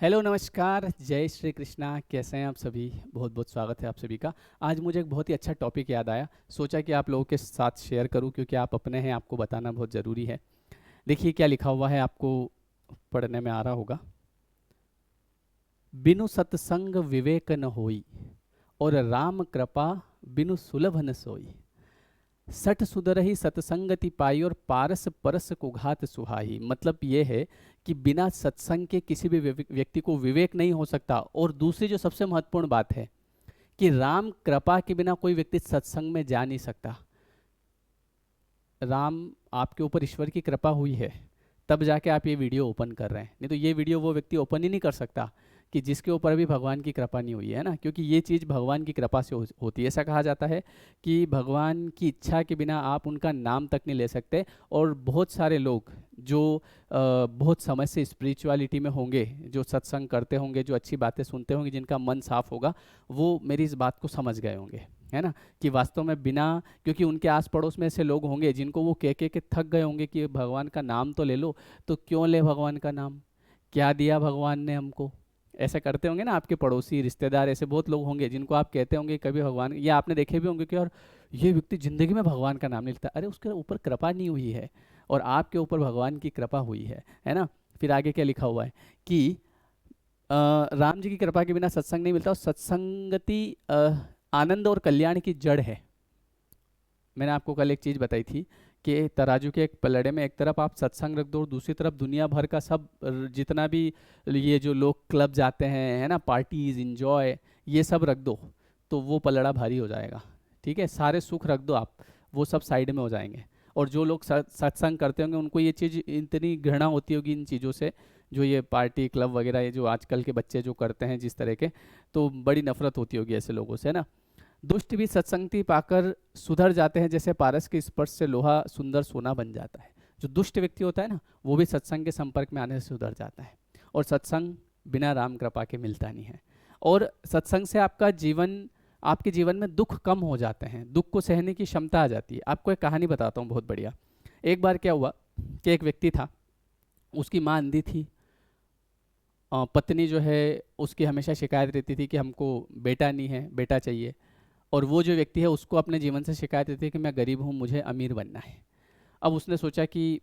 Hello नमस्कार, जय श्री कृष्णा। कैसे हैं आप सभी? बहुत बहुत स्वागत है आप सभी का। आज मुझे एक बहुत ही अच्छा टॉपिक याद आया, सोचा कि आप लोगों के साथ शेयर करूं क्योंकि आप अपने हैं, आपको बताना बहुत ज़रूरी है। देखिए क्या लिखा हुआ है, आपको पढ़ने में आ रहा होगा। बिनु सत्संग विवेक न होई, और राम कृपा बिनु सुलभ न सोई। सठ सुधरहि सत्संगति पाई, और पारस परस को घात सुहाई। मतलब ये है कि बिना सत्संग के किसी भी व्यक्ति को विवेक नहीं हो सकता। और दूसरी जो सबसे महत्वपूर्ण बात है कि राम कृपा के बिना कोई व्यक्ति सत्संग में जा नहीं सकता। राम आपके ऊपर ईश्वर की कृपा हुई है, तब जाके आप ये वीडियो ओपन कर रहे हैं, नहीं तो ये वीडियो वो व्यक्ति ओपन ही नहीं कर सकता कि जिसके ऊपर अभी भगवान की कृपा नहीं हुई है ना। क्योंकि ये चीज़ भगवान की कृपा से होती है। ऐसा कहा जाता है कि भगवान की इच्छा के बिना आप उनका नाम तक नहीं ले सकते। और बहुत सारे लोग जो बहुत समय से स्पिरिचुअलिटी में होंगे, जो सत्संग करते होंगे, जो अच्छी बातें सुनते होंगे, जिनका मन साफ होगा, वो मेरी इस बात को समझ गए होंगे, है ना, कि वास्तव में बिना, क्योंकि उनके आस पड़ोस में ऐसे लोग होंगे जिनको वो कह के थक गए होंगे कि भगवान का नाम तो ले लो। तो क्यों ले भगवान का नाम? क्या दिया भगवान ने हमको? ऐसा करते होंगे ना आपके पड़ोसी रिश्तेदार, ऐसे बहुत लोग होंगे जिनको आप कहते होंगे कभी भगवान, या आपने देखे भी होंगे कि और ये व्यक्ति जिंदगी में भगवान का नाम नहीं लेता। अरे उसके ऊपर कृपा नहीं हुई है, और आपके ऊपर भगवान की कृपा हुई है ना। फिर आगे क्या लिखा हुआ है कि राम जी की कृपा के बिना सत्संग नहीं मिलता, और सत्संगति आनंद और कल्याण की जड़ है। मैंने आपको कल एक चीज़ बताई थी कि तराजू के एक पलड़े में एक तरफ आप सत्संग रख दो और दूसरी तरफ दुनिया भर का सब जितना भी ये जो लोग क्लब जाते हैं, है ना, पार्टीज इंजॉय, ये सब रख दो, तो वो पलड़ा भारी हो जाएगा। ठीक है, सारे सुख रख दो आप, वो सब साइड में हो जाएंगे। और जो लोग सत्संग करते होंगे उनको ये चीज़ इतनी घृणा होती होगी इन चीज़ों से, जो ये पार्टी क्लब वगैरह, ये जो आजकल के बच्चे जो करते हैं जिस तरह के, तो बड़ी नफरत होती होगी ऐसे लोगों से, है ना। दुष्ट भी सत्संगति पाकर सुधर जाते हैं, जैसे पारस के स्पर्श से लोहा सुंदर सोना बन जाता है। जो दुष्ट व्यक्ति होता है ना, वो भी सत्संग के संपर्क में आने से सुधर जाता है। और सत्संग बिना राम कृपा के मिलता नहीं है। और सत्संग से आपके जीवन में दुख कम हो जाते हैं, दुख को सहने की क्षमता आ जाती है। आपको एक कहानी बताता हूँ बहुत बढ़िया। एक बार क्या हुआ कि एक व्यक्ति था, उसकी माँ अंधी थी। पत्नी जो है उसकी हमेशा शिकायत रहती थी कि हमको बेटा नहीं है, बेटा चाहिए। और वो जो व्यक्ति है उसको अपने जीवन से शिकायत रहती है कि मैं गरीब हूँ, मुझे अमीर बनना है। अब उसने सोचा कि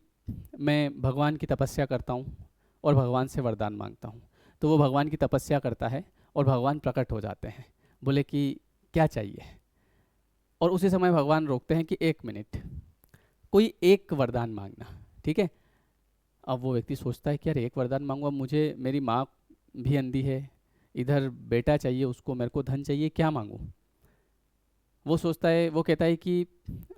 मैं भगवान की तपस्या करता हूँ और भगवान से वरदान मांगता हूँ। तो वो भगवान की तपस्या करता है और भगवान प्रकट हो जाते हैं। बोले कि क्या चाहिए? और उसी समय भगवान रोकते हैं कि 1 मिनट, कोई एक वरदान मांगना, ठीक है। अब वो व्यक्ति सोचता है कि यार एक वरदान मांगूंगा, मुझे, मेरी माँ भी अंधी है, इधर बेटा चाहिए उसको, मेरे को धन चाहिए, क्या मांगूं? वो सोचता है, वो कहता है कि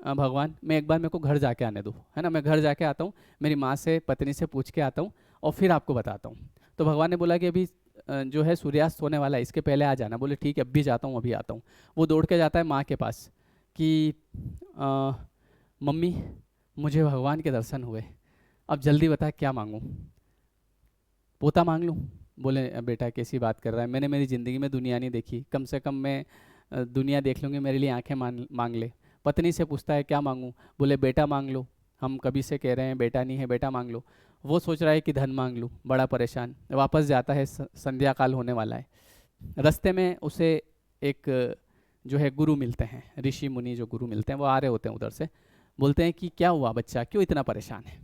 भगवान मैं एक बार, मेरे को घर जाके आने दो, है ना, मैं घर जाके आता हूँ, मेरी माँ से, पत्नी से पूछ के आता हूँ, और फिर आपको बताता हूँ। तो भगवान ने बोला कि अभी जो है सूर्यास्त होने वाला है, इसके पहले आ जाना। बोले ठीक है, अभी जाता हूँ, अभी आता हूँ। वो दौड़ के जाता है माँ के पास कि अ, मम्मी, मुझे भगवान के दर्शन हुए, अब जल्दी बता क्या मांगूँ, पोता मांग लूँ? बोले बेटा कैसी बात कर रहा है, मैंने मेरी ज़िंदगी में दुनिया नहीं देखी, कम से कम मैं दुनिया देख लूँगी, मेरे लिए आंखें मांग ले। पत्नी से पूछता है क्या मांगूँ? बोले बेटा मांग लो, हम कभी से कह रहे हैं बेटा नहीं है, बेटा मांग लो। वो सोच रहा है कि धन मांग लूँ, बड़ा परेशान वापस जाता है। संध्या काल होने वाला है। रास्ते में उसे एक जो है गुरु मिलते हैं, ऋषि मुनि जो गुरु मिलते हैं, वो आ रहे होते हैं उधर से। बोलते हैं कि क्या हुआ बच्चा, क्यों इतना परेशान है?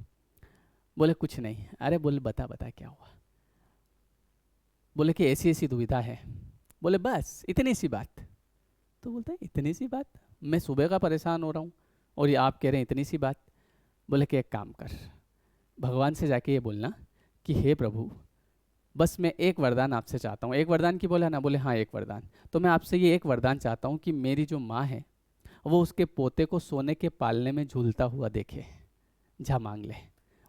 बोले कुछ नहीं। अरे बोले बता बता क्या हुआ? बोले कि ऐसी ऐसी दुविधा है। बोले बस इतनी सी बात? तो बोलता है इतनी सी बात, मैं सुबह का परेशान हो रहा हूँ और ये आप कह रहे हैं इतनी सी बात। बोले कि एक काम कर, भगवान से जाके ये बोलना कि हे प्रभु, बस मैं एक वरदान आपसे चाहता हूँ। एक वरदान की बोला ना? बोले हाँ एक वरदान। तो मैं आपसे ये एक वरदान चाहता हूँ कि मेरी जो माँ है वो उसके पोते को सोने के पालने में झूलता हुआ देखे। जा मांग ले।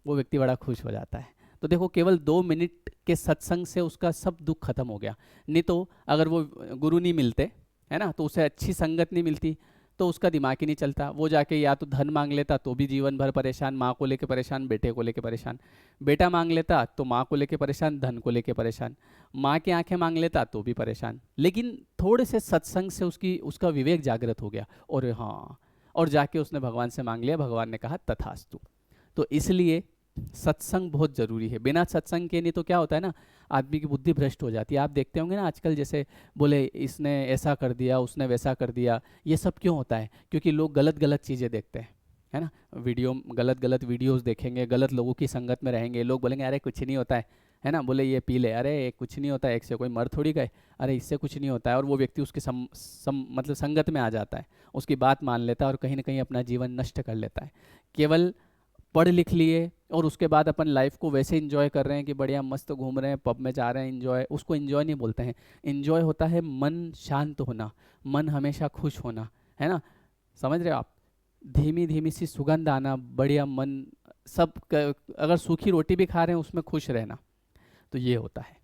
वो व्यक्ति बड़ा खुश हो जाता है। तो देखो, केवल 2 मिनट के सत्संग से उसका सब दुख खत्म हो गया। नहीं तो अगर वो गुरु नहीं मिलते, है ना, तो उसे अच्छी संगत नहीं मिलती, तो उसका दिमाग ही नहीं चलता। वो जाके या तो धन मांग लेता तो भी जीवन भर परेशान, माँ को लेके परेशान, बेटे को लेके परेशान। बेटा मांग लेता तो माँ को लेके परेशान, धन को लेके परेशान। माँ की आंखें मांग लेता तो भी परेशान। लेकिन थोड़े से सत्संग से उसका विवेक जागृत हो गया, और हाँ, और जाके उसने भगवान से मांग लिया, भगवान ने कहा तथास्तु। तो इसलिए सत्संग बहुत ज़रूरी है। बिना सत्संग के नहीं तो क्या होता है ना, आदमी की बुद्धि भ्रष्ट हो जाती है। आप देखते होंगे ना आजकल, जैसे बोले इसने ऐसा कर दिया, उसने वैसा कर दिया। ये सब क्यों होता है? क्योंकि लोग गलत गलत चीज़ें देखते हैं, है ना। गलत गलत वीडियोस देखेंगे, गलत लोगों की संगत में रहेंगे, लोग बोलेंगे अरे कुछ नहीं होता है ना। बोले ये पी ले, अरे ये कुछ नहीं होता है, एक से कोई मर थोड़ी गए, अरे इससे कुछ नहीं होता है। और वो व्यक्ति उसके मतलब संगत में आ जाता है, उसकी बात मान लेता है और कहीं ना कहीं अपना जीवन नष्ट कर लेता है। केवल पढ़ लिख लिए और उसके बाद अपन लाइफ को वैसे इंजॉय कर रहे हैं कि बढ़िया मस्त घूम रहे हैं, पब में जा रहे हैं, इंजॉय, उसको इंजॉय नहीं बोलते हैं। इंजॉय होता है मन शांत होना, मन हमेशा खुश होना, है ना। समझ रहे हो आप? धीमी धीमी सी सुगंध आना, बढ़िया मन, अगर सूखी रोटी भी खा रहे हैं उसमें खुश रहना, तो ये होता है।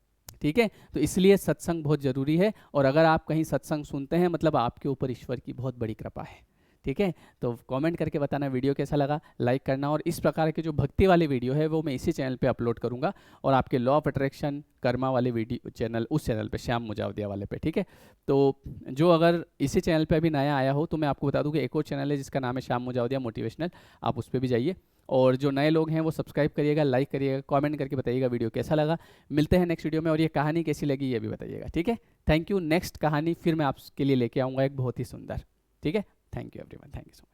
ठीक है, तो इसलिए सत्संग बहुत ज़रूरी है। और अगर आप कहीं सत्संग सुनते हैं मतलब आपके ऊपर ईश्वर की बहुत बड़ी कृपा है। ठीक है, तो कमेंट करके बताना वीडियो कैसा लगा, लाइक करना। और इस प्रकार के जो भक्ति वाले वीडियो है वो मैं इसी चैनल पे अपलोड करूंगा, और आपके लॉ ऑफ अट्रैक्शन कर्मा वाले वीडियो चैनल, उस चैनल पे, श्याम मुजावदिया वाले पे। ठीक है, तो जो अगर इसी चैनल पे अभी नया आया हो तो मैं आपको बता दूं कि एक और चैनल है जिसका नाम है श्याम मुजावदिया मोटिवेशनल, आप उस पर भी जाइए। और जो नए लोग हैं वो सब्सक्राइब करिएगा, लाइक करिएगा, कमेंट करके बताइएगा वीडियो कैसा लगा। मिलते हैं नेक्स्ट वीडियो में, और ये कहानी कैसी लगी ये भी बताइएगा। ठीक है, थैंक यू। नेक्स्ट कहानी फिर मैं आपके लिए लेके आऊँगा एक बहुत ही सुंदर। ठीक है, thank you everyone, thank you so much.